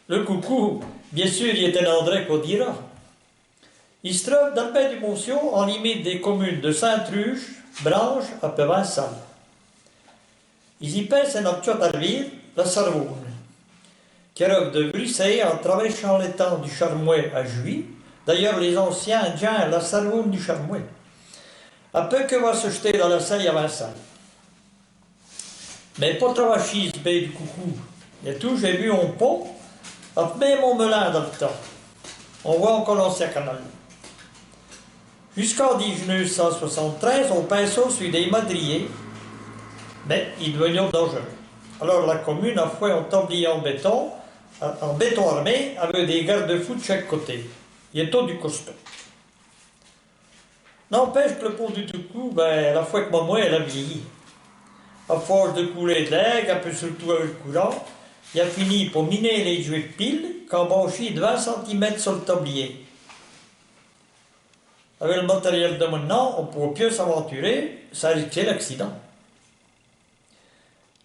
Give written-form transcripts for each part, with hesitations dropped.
Le coucou, bien sûr, il était André qu'on dira. Il se trouve dans le pays du Montsion, en limite des communes de Saint-Truche, Branche, à Pevinsalle. Ils y passent un option à la ville, la Sarvoune, qui rêve de Bruxelles en traversant l'étang du Charmouet à Juilly. D'ailleurs, les anciens Indiens, la Sarvoune du Charmouet. À peu que va se jeter dans la Seille à Vinsalle. Mais pas trop chise, baie du coucou. Et tout, j'ai vu un pont, à même mon melin dans le temps. On voit encore l'ancien canal. Jusqu'en 1973, on pinceau sur des madriers, mais ils devenaient dangereux. Alors la commune a fait un tablier en béton armé, avec des garde-fous de chaque côté. Il est tout du costaud. N'empêche que le pont du Toucou, la fois que maman, elle a vieilli. À force de couler de l'air, un peu surtout avec le courant, il a fini pour miner les jouets de pile, qu'embauché de 20 cm sur le tablier. Avec le matériel de maintenant, on ne pourrait plus s'aventurer, ça risquait l'accident.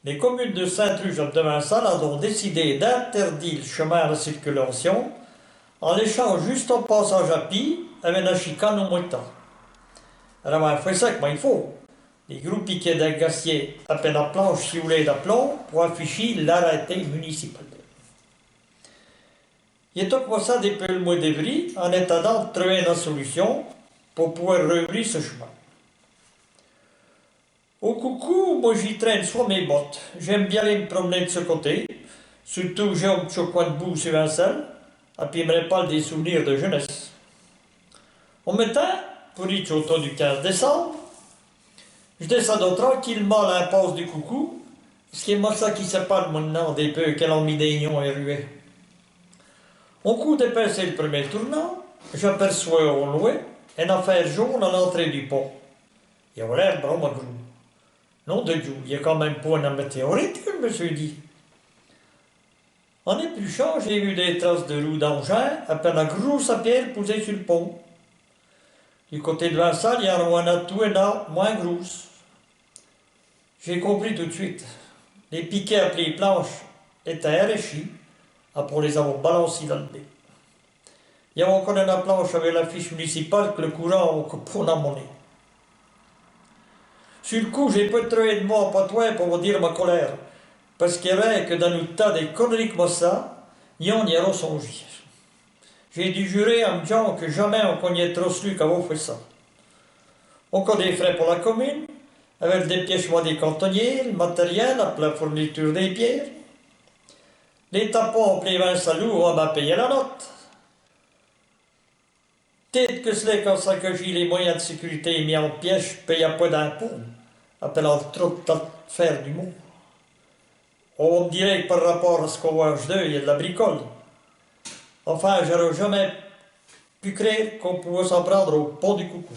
Les communes de Saint-Truche et de Vinsalle ont décidé d'interdire le chemin à la circulation en laissant juste un passage à pied avec la chicane au moitan. Alors, on fait ça comme il faut. Les gros piquets d'agacier à peine à planche sioulée d'aplomb pour afficher l'arrêté municipal. Il est comme ça depuis le mois d'avril en attendant de trouver une solution pour pouvoir rouvrir ce chemin. Au coucou, moi j'y traîne soit mes bottes. J'aime bien aller me promener de ce côté, surtout que j'ai un petit coin de boue sur un seul, et puis il me répare des souvenirs de jeunesse. Au matin, pour être au temps du 15 décembre, je descends tranquillement à l'impasse du coucou, ce qui est moi ça qui sépare maintenant des peu qu'elle a mis des nions et ruées. Au coup d'épaisser le premier tournant, j'aperçois au loin une affaire jaune à l'entrée du pont. Il a l'air vraiment gros. Non de Dieu, il y a quand même pas une météorite, je me suis dit. En épluchant, j'ai vu des traces de roues d'engin, à peine à grosse pierre posée sur le pont. Du côté de Vinsalle, il y a un atout énorme, moins grosse. J'ai compris tout de suite. Les piquets appelés les planches étaient arrachés après les avoir balancés dans le nez. Il y avait encore une planche avec l'affiche municipale que le courant a pour la monnaie. Sur le coup, j'ai pas trouvé de mots en patois pour vous dire ma colère, parce qu'il y avait que dans notre tas des conneries comme ça, y en y a songé. J'ai dû jurer à me disant que jamais on connaît trop celui qui avait fait ça. Encore des frais pour la commune, avec le dépêchement des cantonniers, le matériel, la fourniture des pierres. Les tapons en plein salou, on m'a payé la note. Peut-être que c'est comme ça que j'ai les moyens de sécurité mis en pièce, je paye pas d'impôts, appelant trop de faire du mot. On me dirait que par rapport à ce qu'on voit d'eux, il y a de la bricole. Enfin, j'aurais jamais pu croire qu'on pouvait s'en prendre au pont du coucou.